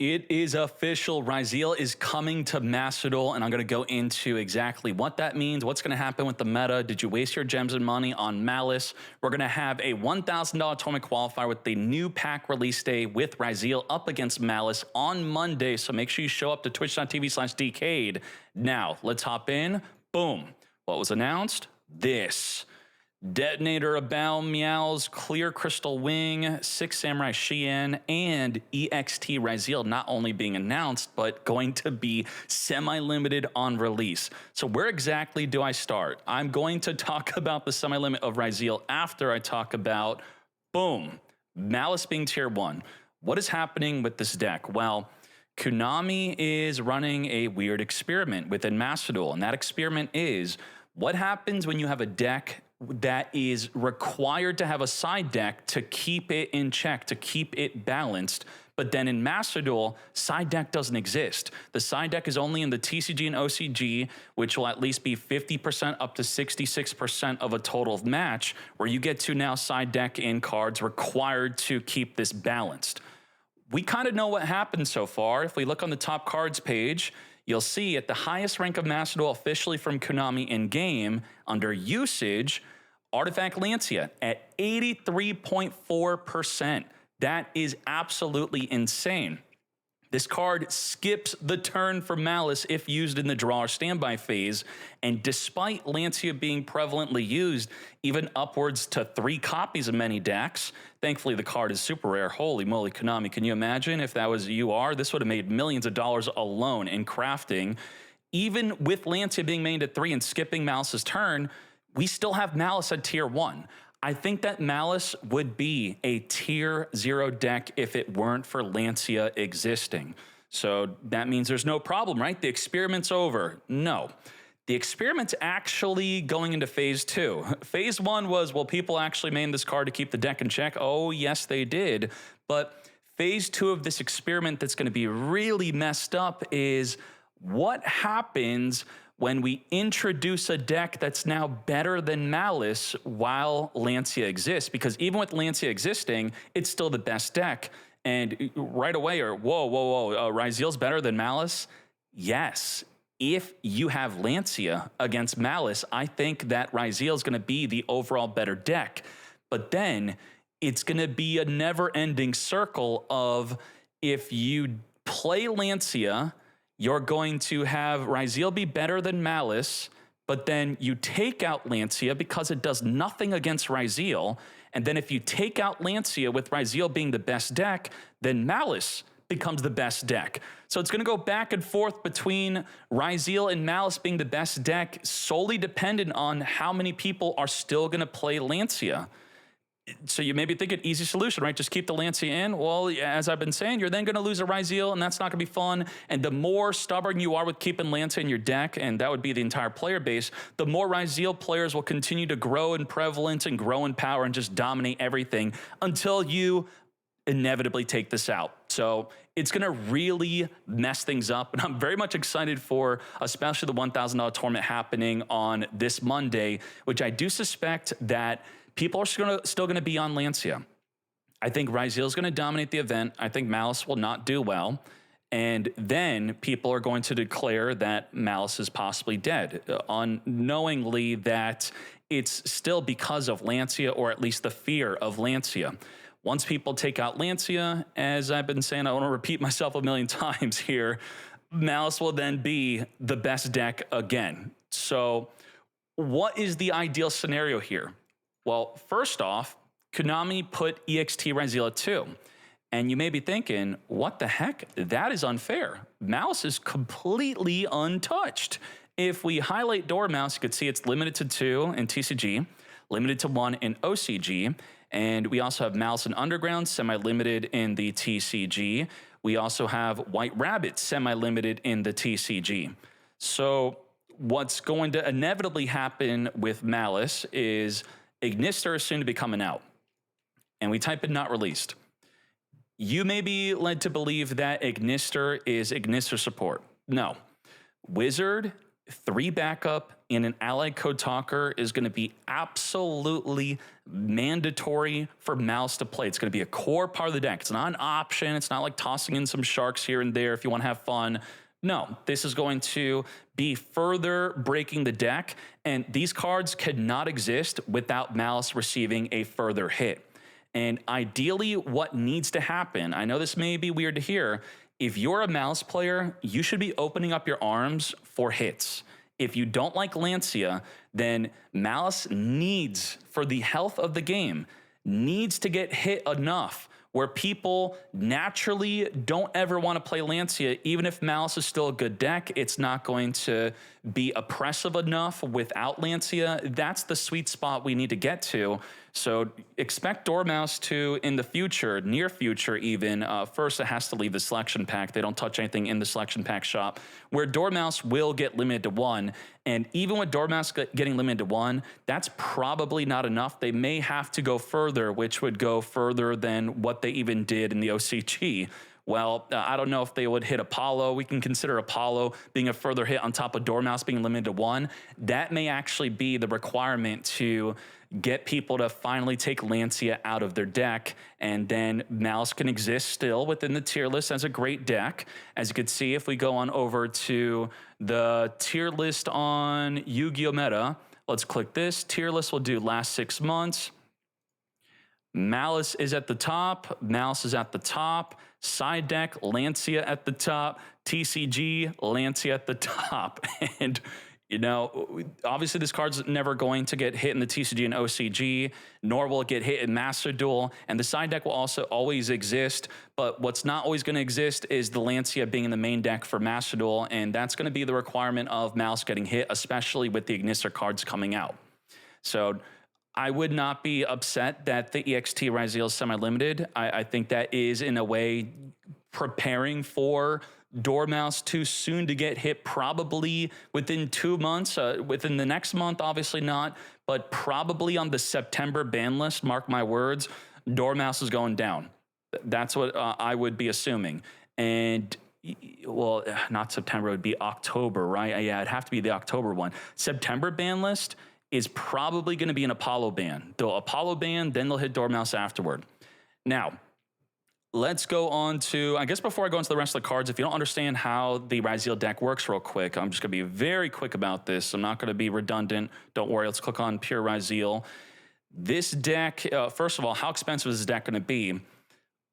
It is official. Ryzeal is coming to Macedol, and I'm going to go into exactly what that means, what's going to happen with the meta. Did you waste your gems and money on Maliss? We're going to have a $1,000 tournament qualifier with the new pack release day with Ryzeal up against Maliss on Monday, so make sure you show up to twitch.tv/Decade. Now, let's hop in. Boom. What was announced? This. Detonator About Meows, Clear Crystal Wing, 6 Samurai Shien, and EXT Ryzeal not only being announced, but going to be semi-limited on release. So where exactly do I start? I'm going to talk about the semi-limit of Ryzeal after I talk about, boom, Maliss being tier 1. What is happening with this deck? Well, Konami is running a weird experiment within Macedol, and that experiment is what happens when you have a deck that is required to have a side deck to keep it in check, to keep it balanced. But then in Macedol, side deck doesn't exist. The side deck is only in the TCG and OCG, which will at least be 50% up to 66% of a total of match, where you get to now side deck in cards required to keep this balanced. We kind of know what happened so far. If we look on the top cards page, you'll see at the highest rank of Macedol officially from Konami in-game, under usage, Artifact Lancia at 83.4%. That is absolutely insane. This card skips the turn for Maliss if used in the draw or standby phase, and despite Lancia being prevalently used, even upwards to 3 copies of many decks, thankfully the card is super rare. Holy moly, Konami, can you imagine if that was UR? This would have made millions of dollars alone in crafting. Even with Lancia being mained at 3 and skipping Maliss's turn, we still have Maliss at tier 1. I think that Maliss would be a tier 0 deck if it weren't for Lancia existing. So that means there's no problem, right? The experiment's over. No. The experiment's actually going into phase 2. Phase 1 was, well, people actually made this card to keep the deck in check. Oh, yes, they did. But phase 2 of this experiment that's going to be really messed up is what happens when we introduce a deck that's now better than Maliss while Lancia exists. Because even with Lancia existing, it's still the best deck. And right away, Ryzeal's better than Maliss? Yes. If you have Lancia against Maliss, I think that Ryzeal's going to be the overall better deck. But then it's going to be a never-ending circle of if you play Lancia, you're going to have Ryzeal be better than Maliss, but then you take out Lancia because it does nothing against Ryzeal. And then if you take out Lancia with Ryzeal being the best deck, then Maliss becomes the best deck. So it's going to go back and forth between Ryzeal and Maliss being the best deck, solely dependent on how many people are still going to play Lancia. So you maybe think an easy solution, right? Just keep the Lancia in. Well, as I've been saying, you're then going to lose a Ryzeal, and that's not going to be fun. And the more stubborn you are with keeping Lancia in your deck, and that would be the entire player base, the more Ryzeal players will continue to grow in prevalence and grow in power and just dominate everything until you inevitably take this out. So it's going to really mess things up. And I'm very much excited for especially the $1,000 tournament happening on this Monday, which I do suspect that people are still going to be on Lancia. I think Ryzeal is going to dominate the event. I think Maliss will not do well. And then people are going to declare that Maliss is possibly dead, unknowingly that it's still because of Lancia, or at least the fear of Lancia. Once people take out Lancia, as I've been saying, I want to repeat myself a million times here, Maliss will then be the best deck again. So what is the ideal scenario here? Well, first off, Konami put EXT Ryzeal at 2. And you may be thinking, what the heck? That is unfair. Maliss is completely untouched. If we highlight Dormouse, you could see it's limited to 2 in TCG, limited to 1 in OCG, and we also have Maliss in Underground, semi-limited in the TCG. We also have White Rabbit, semi-limited in the TCG. So what's going to inevitably happen with Maliss is Ignister is soon to be coming out, and we type in not released. You may be led to believe that Ignister is Ignister support. No. Wizard, 3 backup, in an allied code talker is going to be absolutely mandatory for Maliss to play. It's going to be a core part of the deck. It's not an option. It's not like tossing in some sharks here and there if you want to have fun. No, this is going to be further breaking the deck, and these cards cannot exist without Maliss receiving a further hit. And ideally, what needs to happen, I know this may be weird to hear, if you're a Maliss player, you should be opening up your arms for hits. If you don't like Lancia, then Maliss needs, for the health of the game, needs to get hit enough where people naturally don't ever want to play Lancia. Even if Maliss is still a good deck, it's not going to be oppressive enough without Lancia. That's the sweet spot we need to get to. So expect Dormouse to, in the future, near future even, first it has to leave the selection pack. They don't touch anything in the selection pack shop, where Dormouse will get limited to 1. And even with Dormouse getting limited to 1, that's probably not enough. They may have to go further, which would go further than what they even did in the OCG. Well, I don't know if they would hit Apollo. We can consider Apollo being a further hit on top of Dormouse being limited to 1. That may actually be the requirement to get people to finally take Lancia out of their deck, and then Maliss can exist still within the tier list as a great deck. As you can see, if we go on over to the tier list on Yu-Gi-Oh! Meta, let's click this. Tier list will do last 6 months. Maliss is at the top. Maliss is at the top. Side deck, Lancia at the top. TCG, Lancia at the top. And you know, obviously this card's never going to get hit in the TCG and OCG, nor will it get hit in Master Duel. And the side deck will also always exist, but what's not always going to exist is the Lancia being in the main deck for Master Duel, and that's going to be the requirement of Maliss getting hit, especially with the Ignister cards coming out. So I would not be upset that the EXT Ryzeal is semi-limited. I think that is, in a way, preparing for Dormouse too soon to get hit, probably within 2 months, within the next month, obviously not, but probably on the September ban list, mark my words, Dormouse is going down. That's what I would be assuming. And, well, not September, it would be October, right? Yeah, it'd have to be the October one. September ban list is probably going to be an Apollo ban. They'll Apollo ban, then they'll hit Dormouse afterward. Now, let's go on to, I guess before I go into the rest of the cards, if you don't understand how the Ryzeal deck works real quick, I'm just going to be very quick about this. I'm not going to be redundant. Don't worry, let's click on Pure Ryzeal. This deck, first of all, how expensive is this deck going to be?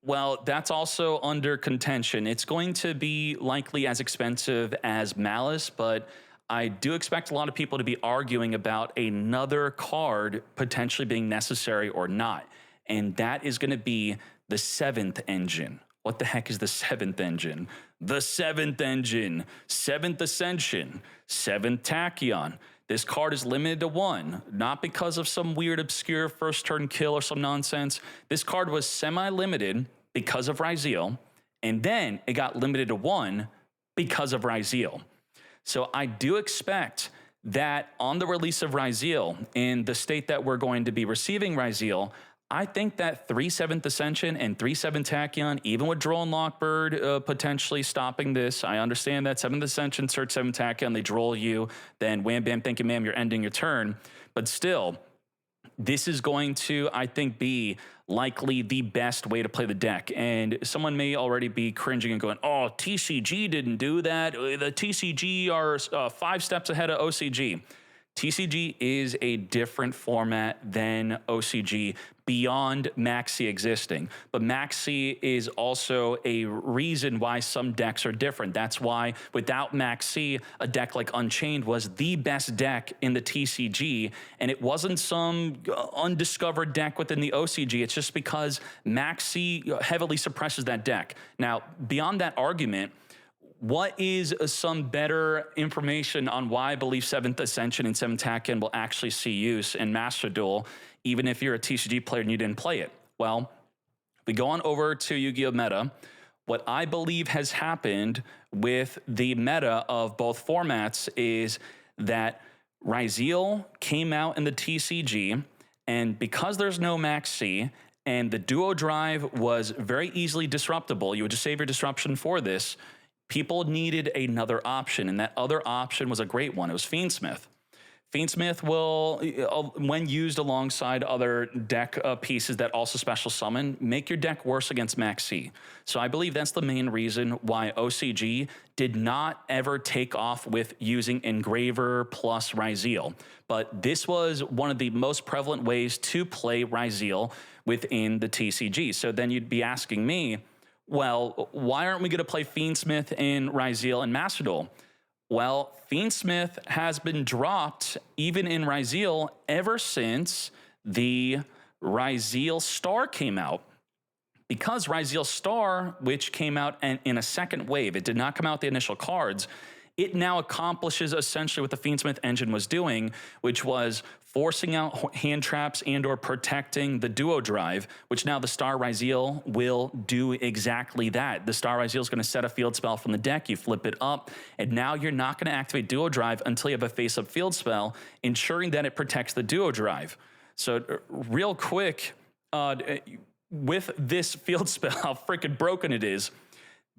Well, that's also under contention. It's going to be likely as expensive as Maliss, but I do expect a lot of people to be arguing about another card potentially being necessary or not. And that is going to be the 7th engine. What the heck is the 7th engine? The 7th engine, 7th Ascension, 7th Tachyon. This card is limited to 1, not because of some weird obscure first turn kill or some nonsense. This card was semi-limited because of Ryzeal, and then it got limited to 1 because of Ryzeal. So I do expect that on the release of Ryzeal, in the state that we're going to be receiving Ryzeal, I think that 3 7th Ascension and 3 7 Tachyon, even with Droll and Lockbird potentially stopping this, I understand that 7th Ascension, search 7 Tachyon, they Droll you, then wham, bam, thank you, ma'am, you're ending your turn. But still, this is going to, I think, be likely the best way to play the deck. And someone may already be cringing and going, oh, TCG didn't do that. The TCG are 5 steps ahead of OCG. TCG is a different format than OCG beyond Maxi existing. But Maxi is also a reason why some decks are different. That's why without Maxi, a deck like Unchained was the best deck in the TCG, and it wasn't some undiscovered deck within the OCG. It's just because Maxi heavily suppresses that deck. Now, beyond that argument, what is some better information on why I believe 7th Ascension and 7th Tachyon will actually see use in Master Duel, even if you're a TCG player and you didn't play it? Well, we go on over to Yu-Gi-Oh! Meta. What I believe has happened with the meta of both formats is that Ryzeal came out in the TCG, and because there's no Maxi, and the Duo Drive was very easily disruptible, you would just save your disruption for this, people needed another option, and that other option was a great one. It was Fiendsmith. Fiendsmith will, when used alongside other deck pieces that also special summon, make your deck worse against Max C. So I believe that's the main reason why OCG did not ever take off with using Engraver plus Ryzeal. But this was one of the most prevalent ways to play Ryzeal within the TCG. So then you'd be asking me, well, why aren't we going to play Fiendsmith in Ryzeal and Master Duel? Well, Fiendsmith has been dropped even in Ryzeal ever since the Ryzeal Star came out. Because Ryzeal Star, which came out in a second wave, it did not come out the initial cards, it now accomplishes essentially what the Fiendsmith engine was doing, which was forcing out hand traps and or protecting the duo drive, which now the Star Ryzeal will do exactly that. The Star Ryzeal is going to set a field spell from the deck, you flip it up, and now you're not going to activate duo drive until you have a face-up field spell, ensuring that it protects the duo drive. So real quick, with this field spell, how freaking broken it is,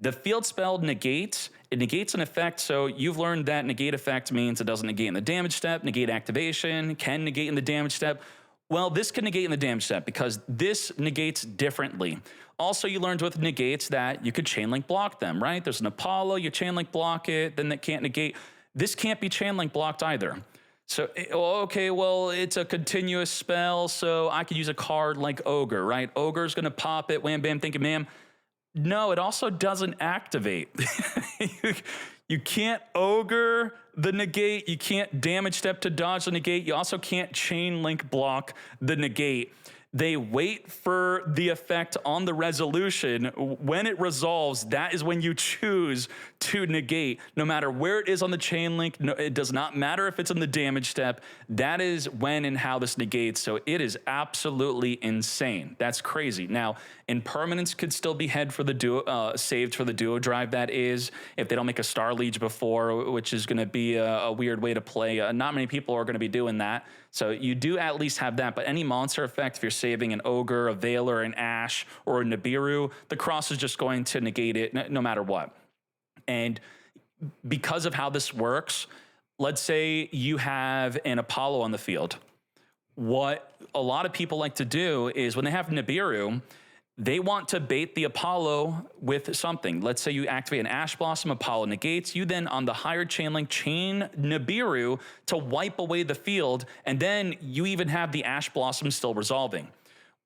the field spell negates, it negates an effect, so you've learned that negate effect means it doesn't negate in the damage step, negate activation, can negate in the damage step. Well, this can negate in the damage step because this negates differently. Also, you learned with negates that you could chain link block them, right? There's an Apollo, you chain link block it, then that can't negate. This can't be chain link blocked either. So, okay, well, it's a continuous spell, so I could use a card like Ogre, right? Ogre's gonna pop it, wham, bam, thinking, ma'am. No, it also doesn't activate. You can't Ogre the negate. You can't damage step to dodge the negate. You also can't chain link block the negate. They wait for the effect on the resolution. When it resolves, that is when you choose to negate. No matter where it is on the chain link, no, it does not matter if it's in the damage step. That is when and how this negates. So it is absolutely insane. That's crazy. Now, impermanence could still be head for the duo, saved for the duo drive. That is, if they don't make a Star Liege before, which is going to be a weird way to play. Not many people are going to be doing that. So you do at least have that, but any monster effect, if you're saving an Ogre, a Veiler, an Ash, or a Nibiru, the cross is just going to negate it no matter what. And because of how this works, let's say you have an Apollo on the field. What a lot of people like to do is when they have Nibiru, they want to bait the Apollo with something. Let's say you activate an Ash Blossom, Apollo negates, you then on the higher chain link chain Nibiru to wipe away the field, and then you even have the Ash Blossom still resolving.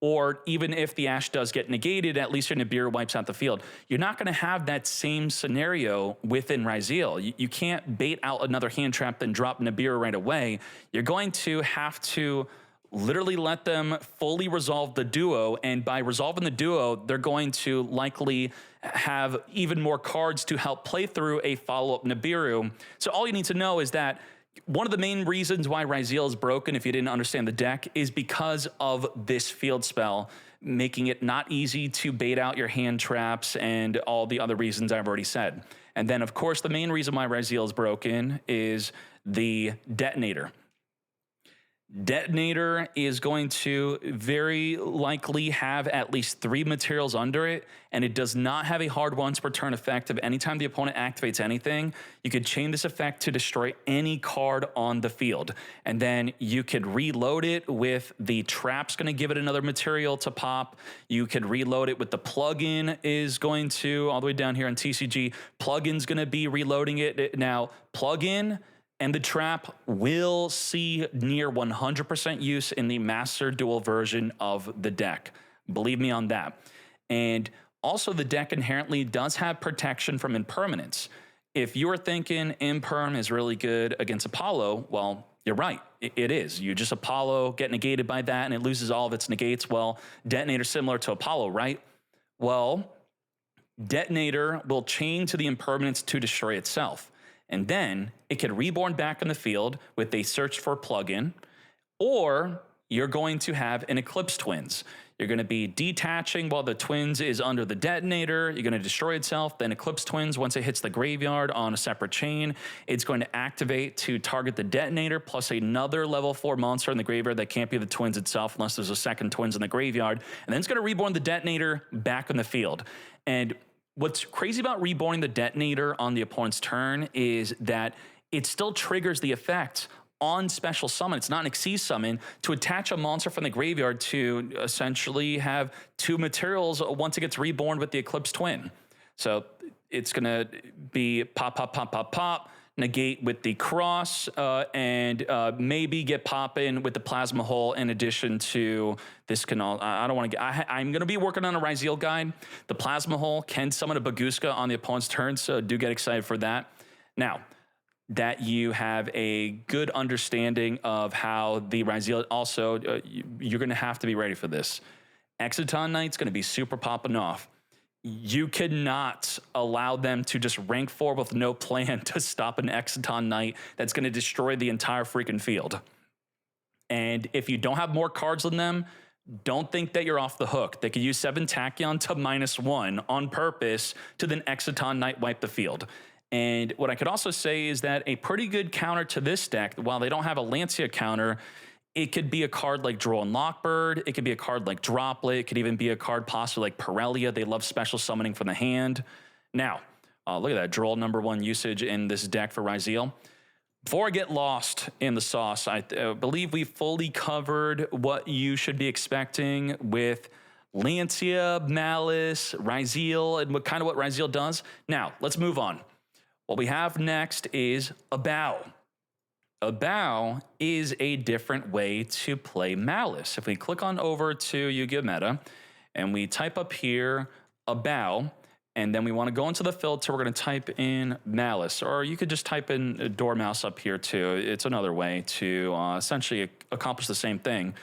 Or even if the Ash does get negated, at least your Nibiru wipes out the field. You're not gonna have that same scenario within Ryzeal. You can't bait out another hand trap then drop Nibiru right away. You're going to have to literally let them fully resolve the duo, and by resolving the duo, they're going to likely have even more cards to help play through a follow-up Nibiru. So all you need to know is that one of the main reasons why Ryzeal is broken, if you didn't understand the deck, is because of this field spell, making it not easy to bait out your hand traps and all the other reasons I've already said. And then, of course, the main reason why Ryzeal is broken is the detonator. Detonator is going to very likely have at least 3 materials under it, and it does not have a hard once per turn effect of anytime the opponent activates anything. You could chain this effect to destroy any card on the field, and then you could reload it with the trap's going to give it another material to pop. You could reload it with the plugin is going to, all the way down here on TCG, plugin's going to be reloading it. Now, plugin and the trap will see near 100% use in the Master Duel version of the deck. Believe me on that. And also the deck inherently does have protection from impermanence. If you're thinking imperm is really good against Apollo, well, you're right, it is. You just Apollo, get negated by that, and it loses all of its negates. Well, Detonator similar to Apollo, right? Well, Detonator will chain to the impermanence to destroy itself. And then it can reborn back in the field with a search for plugin, or you're going to have an Eclipse Twins. You're going to be detaching while the Twins is under the detonator. You're going to destroy itself. Then Eclipse Twins, once it hits the graveyard on a separate chain, it's going to activate to target the detonator plus another level 4 monster in the graveyard that can't be the Twins itself unless there's a second Twins in the graveyard. And then it's going to reborn the detonator back in the field. And what's crazy about reborning the detonator on the opponent's turn is that it still triggers the effect on special summon, it's not an Xyz summon, to attach a monster from the graveyard to essentially have 2 materials once it gets reborn with the Eclipse Twin. So it's going to be pop, pop, pop, pop, pop, negate with the cross, and maybe get popping with the Plasma Hole in addition to this can all, I don't want to get, I'm going to be working on a Ryzeal guide. The Plasma Hole can summon a Baguska on the opponent's turn, so do get excited for that. Now, that you have a good understanding of how the Ryzeal, also, you're going to have to be ready for this. Exciton Knight's going to be super popping off. You cannot allow them to just rank 4 with no plan to stop an Exciton Knight that's going to destroy the entire freaking field. And if you don't have more cards than them, don't think that you're off the hook. They could use 7 Tachyon to -1 on purpose to then Exciton Knight wipe the field. And what I could also say is that a pretty good counter to this deck, while they don't have a Lancia counter, it could be a card like Droll and Lockbird. It could be a card like Droplet. It could even be a card possibly like Pirellia. They love special summoning from the hand. Now, look at that. Droll #1 usage in this deck for Ryzeal. Before I get lost in the sauce, I believe we fully covered what you should be expecting with Lancia, Maliss, Ryzeal, and what Ryzeal does. Now, let's move on. What we have next is a bow. A bow is a different way to play Maliss. If we click on over to Yu-Gi-Oh! Meta and we type up here a bow, and then we want to go into the filter, we're going to type in Maliss, or you could just type in Dormouse up here too. It's another way to essentially accomplish the same thing.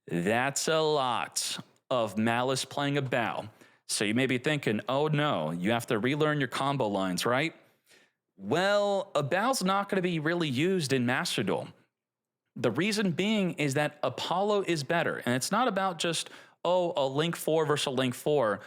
That's a lot of Maliss playing a bow. So you may be thinking, oh no, you have to relearn your combo lines, right? Well, a bow's not going to be really used in Master Duel. The reason being is that Apollo is better. And it's not about just, oh, a Link 4 versus a Link 4.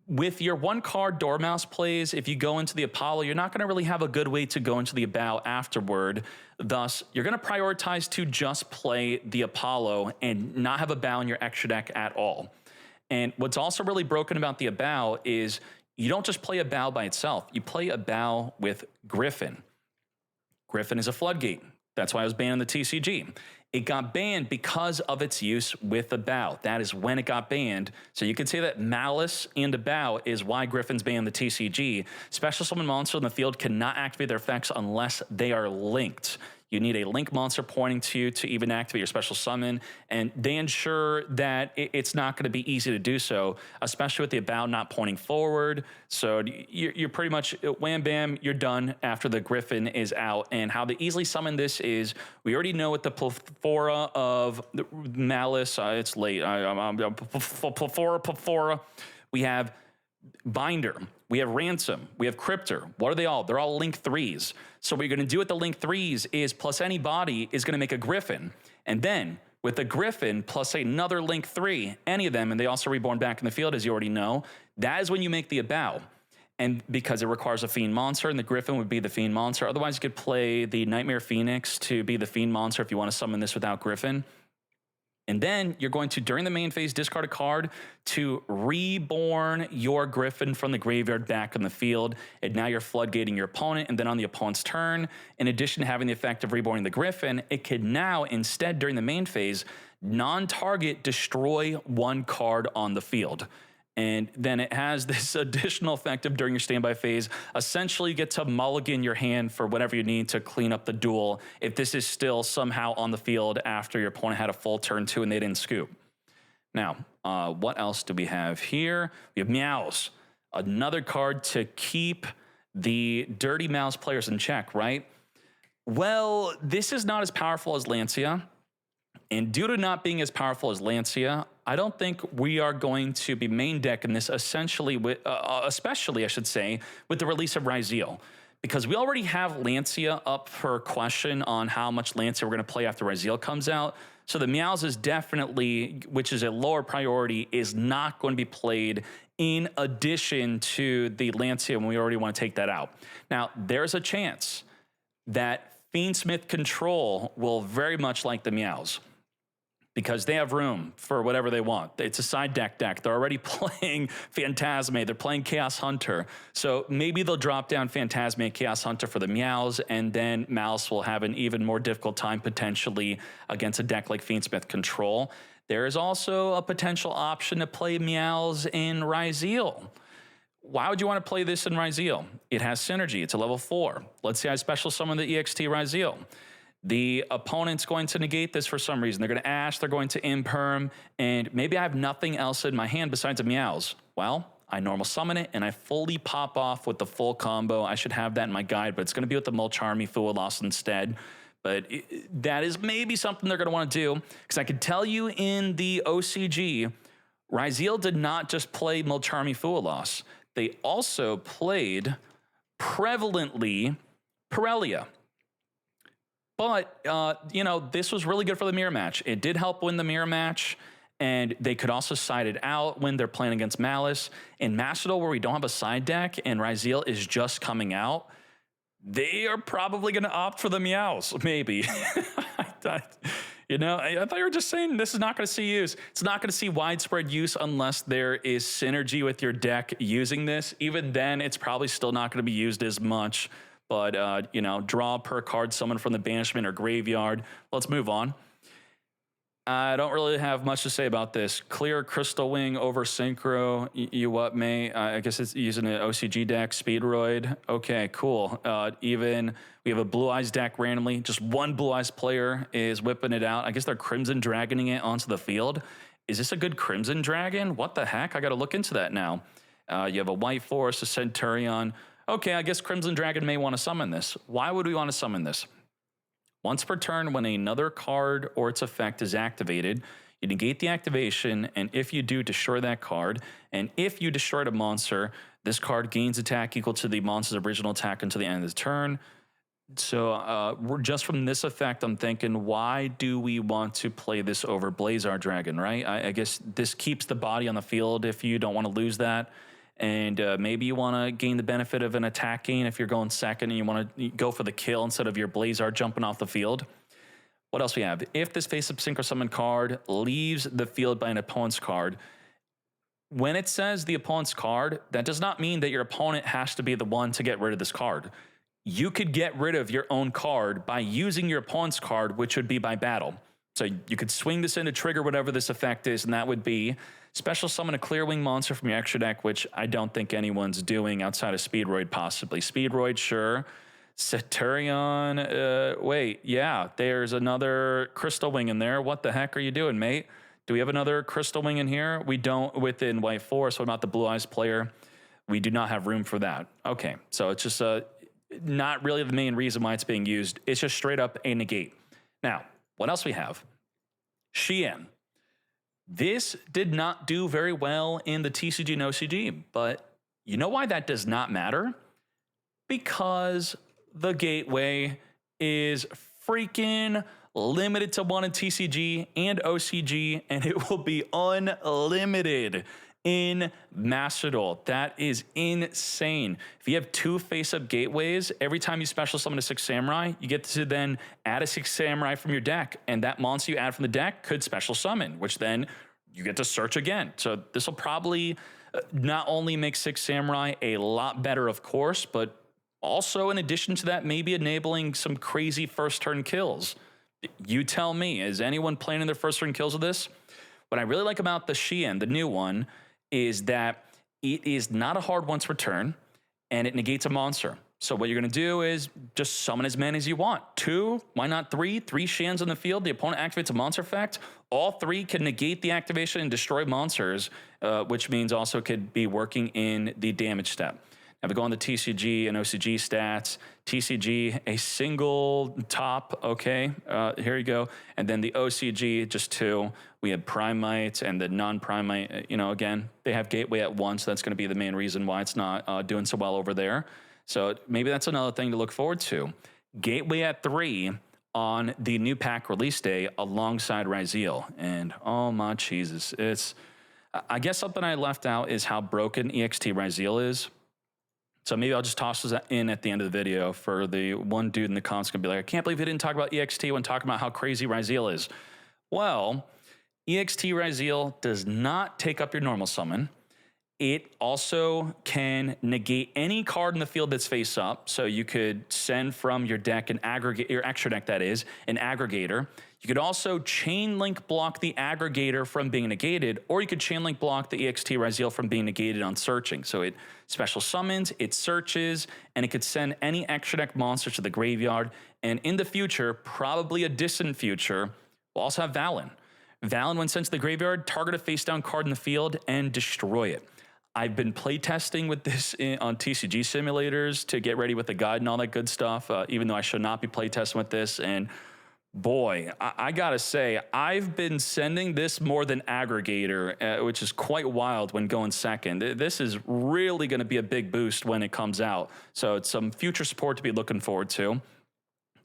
With your 1-card Dormouse plays, if you go into the Apollo, you're not going to really have a good way to go into the bow afterward. Thus, you're going to prioritize to just play the Apollo and not have a bow in your extra deck at all. And what's also really broken about the bow is you don't just play a bow by itself. You play a bow with Griffin. Griffin is a floodgate. That's why it was banned in the TCG. It got banned because of its use with the bow. That is when it got banned. So you could say that Maliss and the bow is why Griffin's banned in the TCG. Special summon monsters in the field cannot activate their effects unless they are linked. You need a link monster pointing to you to even activate your special summon, and they ensure that it's not going to be easy to do so, especially with the bow not pointing forward. So you're pretty much wham bam, you're done after the Griffin is out. And how they easily summon this is, we already know with the plethora of Maliss, it's late, plethora, we have Binder, we have Ransom, we have Cryptor. What are they all? They're all Link 3s. So what you're going to do with the Link 3s is plus any body is going to make a Griffin. And then with the Griffin plus another Link 3, any of them, and they also reborn back in the field, as you already know, that is when you make the bow. And because it requires a Fiend monster, and the Griffin would be the Fiend monster. Otherwise, you could play the Nightmare Phoenix to be the Fiend monster if you want to summon this without Griffin. And then you're going to, during the main phase, discard a card to reborn your Griffin from the graveyard back in the field. And now you're floodgating your opponent. And then on the opponent's turn, in addition to having the effect of reborning the Griffin, it could now, instead, during the main phase, non-target destroy 1 card on the field. And then it has this additional effect of during your standby phase, essentially you get to mulligan your hand for whatever you need to clean up the duel if this is still somehow on the field after your opponent had a full turn 2 and they didn't scoop. Now, what else do we have here? We have Meows, another card to keep the Dirty Mouse players in check, right? Well, this is not as powerful as Lancia. And due to not being as powerful as Lancia, I don't think we are going to be main decking this essentially with, especially I should say, with the release of Ryzeal. Because we already have Lancia up for question on how much Lancia we're going to play after Ryzeal comes out. So the Meows is definitely, which is a lower priority, is not going to be played in addition to the Lancia when we already want to take that out. Now, there's a chance that Fiendsmith Control will very much like the Meows. because they have room for whatever they want. It's a side deck. They're already playing Phantasme. They're playing Chaos Hunter. So maybe they'll drop down Phantasme and Chaos Hunter for the Meows, and then Maliss will have an even more difficult time potentially against a deck like Fiendsmith Control. There is also a potential option to play Meows in Ryzeal. Why would you want to play this in Ryzeal? It has synergy. It's a level 4. Let's say I special summon the EXT Ryzeal. The opponent's going to negate this for some reason. They're going to Ash, they're going to Imperm, and maybe I have nothing else in my hand besides a Meows. Well, I normal summon it, and I fully pop off with the full combo. I should have that in my guide, but it's going to be with the Mulcharmy Fualos instead. But that is maybe something they're going to want to do, because I could tell you in the OCG, Ryzeal did not just play Mulcharmy Fualos. They also played prevalently Pirellia. But, you know, this was really good for the mirror match. It did help win the mirror match, and they could also side it out when they're playing against Maliss. In Macedol, where we don't have a side deck and Ryzeal is just coming out, they are probably going to opt for the Meows, maybe. You know, I thought you were just saying this is not going to see use. It's not going to see widespread use unless there is synergy with your deck using this. Even then, it's probably still not going to be used as much. But, you know, draw per card, summon from the banishment or graveyard. Let's move on. I don't really have much to say about this. Clear Crystal Wing over Synchro. You what, May? I guess it's using an OCG deck. Speedroid. Okay, cool. Even we have a Blue Eyes deck randomly. Just one Blue Eyes player is whipping it out. I guess they're Crimson Dragoning it onto the field. Is this a good Crimson Dragon? What the heck? I got to look into that now. You have a White Forest, a Centurion. Okay, I guess Crimson Dragon may want to summon this. Why would we want to summon this? Once per turn, when another card or its effect is activated, you negate the activation, and if you do, destroy that card. And if you destroyed a monster, this card gains attack equal to the monster's original attack until the end of the turn. So just from this effect, I'm thinking, why do we want to play this over Blazar Dragon, right? I guess this keeps the body on the field if you don't want to lose that. And maybe you want to gain the benefit of an attack gain if you're going second and you want to go for the kill instead of your Blazar jumping off the field. What else we have? If this face-up Synchro Summon card leaves the field by an opponent's card, when it says the opponent's card, that does not mean that your opponent has to be the one to get rid of this card. You could get rid of your own card by using your opponent's card, which would be by battle. So you could swing this in to trigger whatever this effect is, and that would be special summon a Clear Wing monster from your extra deck, which I don't think anyone's doing outside of Speedroid, possibly. Speedroid, sure. Centurion, wait, yeah, there's another Crystal Wing in there. What the heck are you doing, mate? Do we have another Crystal Wing in here? We don't within White Forest. What about the Blue Eyes player? We do not have room for that. Okay, so it's just not really the main reason why it's being used. It's just straight up a negate. Now, what else we have? Xian. This did not do very well in the TCG and OCG, but you know why that does not matter? Because the gateway is freaking limited to 1 in TCG and OCG, and it will be unlimited in Macedol. That is insane. If you have 2 face-up gateways, every time you special summon a 6 Samurai, you get to then add a 6 Samurai from your deck, and that monster you add from the deck could special summon, which then you get to search again. So this will probably not only make 6 Samurai a lot better, of course, but also in addition to that, maybe enabling some crazy first-turn kills. You tell me, is anyone planning their first-turn kills with this? What I really like about the Xian, the new one, is that it is not a hard once per turn, and it negates a monster. So what you're going to do is just summon as many as you want. 2, why not 3? 3 Xians on the field. The opponent activates a monster effect. All 3 can negate the activation and destroy monsters, which means also could be working in the damage step. Now we go on the TCG and OCG stats. TCG, a single top, okay, here you go. And then the OCG, just 2. We have Primite and the non-Primite, you know, again, they have Gateway at 1, so that's going to be the main reason why it's not doing so well over there. So maybe that's another thing to look forward to. Gateway at 3 on the new pack release day alongside Ryzeal. And oh my Jesus, it's, I guess something I left out is how broken EXT Ryzeal is. So maybe I'll just toss this in at the end of the video for the one dude in the comments gonna be like, I can't believe he didn't talk about EXT when talking about how crazy Ryzeal is. Well, EXT Ryzeal does not take up your normal summon. It also can negate any card in the field that's face up. So you could send from your deck an aggregate, your extra deck that is, an aggregator. You could also chain link block the aggregator from being negated, or you could chain link block the EXT Ryzeal from being negated on searching. So it special summons, it searches, and it could send any extra deck monster to the graveyard. And in the future, probably a distant future, we'll also have Valen. Valen, when sent to the graveyard, target a face down card in the field and destroy it. I've been playtesting with this on TCG simulators to get ready with the guide and all that good stuff, even though I should not be playtesting with this. And boy, I gotta say, I've been sending this more than aggregator, which is quite wild when going second. This is really gonna be a big boost when it comes out. So it's some future support to be looking forward to.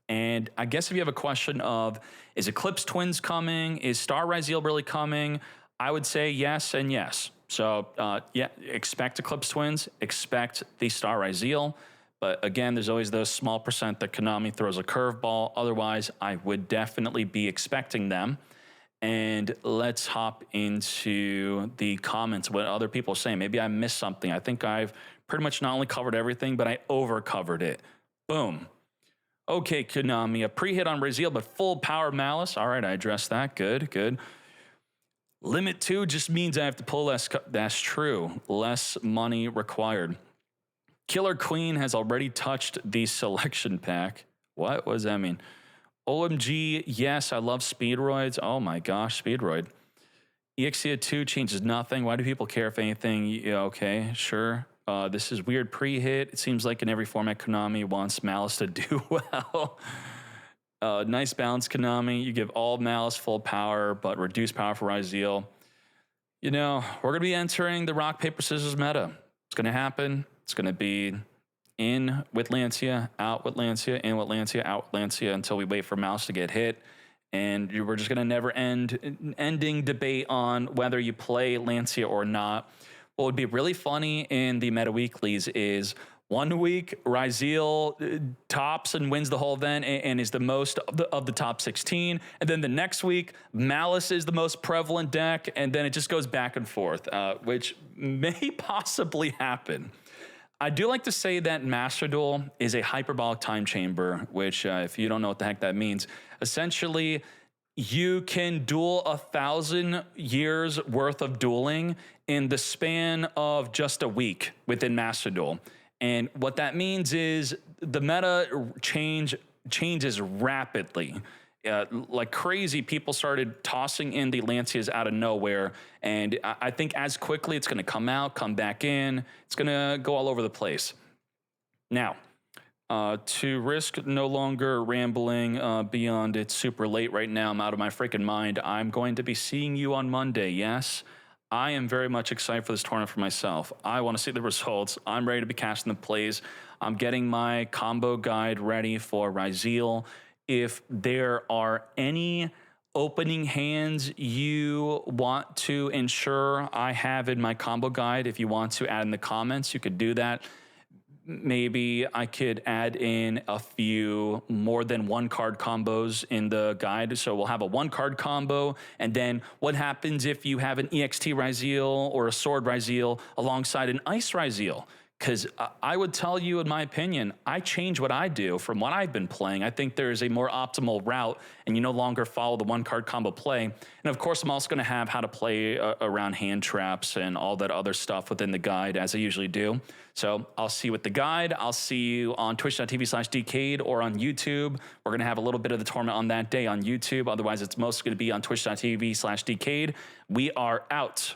And I guess if you have a question of, is Eclipse Twins coming? Is Star Ryzeal really coming? I would say yes and yes. So yeah, expect Eclipse Twins, expect the Star Ryzeal. But again, there's always those small percent that Konami throws a curveball. Otherwise, I would definitely be expecting them. And let's hop into the comments, what other people are saying. Maybe I missed something. I think I've pretty much not only covered everything, but I over-covered it. Boom. Okay, Konami, a pre-hit on Ryzeal, but full power Maliss. All right, I addressed that. Good, good. Limit 2 just means I have to pull less. That's true. Less money required. Killer Queen has already touched the selection pack. What does that mean? OMG, yes, I love Speedroids. Oh my gosh, Speedroid. EXIA 2 changes nothing. Why do people care if anything? Yeah, okay, sure. This is weird pre-hit. It seems like in every format Konami wants Maliss to do well. Nice balance, Konami. You give all Maliss full power, but reduce power for Ryzeal. You know, we're going to be entering the rock, paper, scissors meta. It's going to happen. It's going to be in with Lancia, out with Lancia, in with Lancia, out with Lancia until we wait for Maliss to get hit. And we're just going to never ending debate on whether you play Lancia or not. What would be really funny in the meta weeklies is 1 week, Ryzeal tops and wins the whole event and is the most of the top 16. And then the next week, Maliss is the most prevalent deck. And then it just goes back and forth, which may possibly happen. I do like to say that Master Duel is a hyperbolic time chamber, which if you don't know what the heck that means, essentially you can duel 1,000 years worth of dueling in the span of just a week within Master Duel. And what that means is the meta changes rapidly. Like crazy, people started tossing in the Lancias out of nowhere. And I think as quickly it's going to come out, come back in. It's going to go all over the place. Now, to risk no longer rambling beyond it's super late right now, I'm out of my freaking mind. I'm going to be seeing you on Monday, yes? I am very much excited for this tournament for myself. I want to see the results. I'm ready to be casting the plays. I'm getting my combo guide ready for Ryzeal. If there are any opening hands you want to ensure I have in my combo guide, if you want to add in the comments, you could do that. Maybe I could add in a few more than 1 card combos in the guide. So we'll have a 1 card combo. And then what happens if you have an EXT Ryzeal or a Sword Ryzeal alongside an Ice Ryzeal? Because I would tell you, in my opinion, I change what I do from what I've been playing. I think there is a more optimal route, and you no longer follow the 1 card combo play. And of course, I'm also going to have how to play around hand traps and all that other stuff within the guide, as I usually do. So I'll see you with the guide. I'll see you on twitch.tv/Decade or on YouTube. We're going to have a little bit of the tournament on that day on YouTube. Otherwise, it's mostly going to be on twitch.tv/Decade. We are out.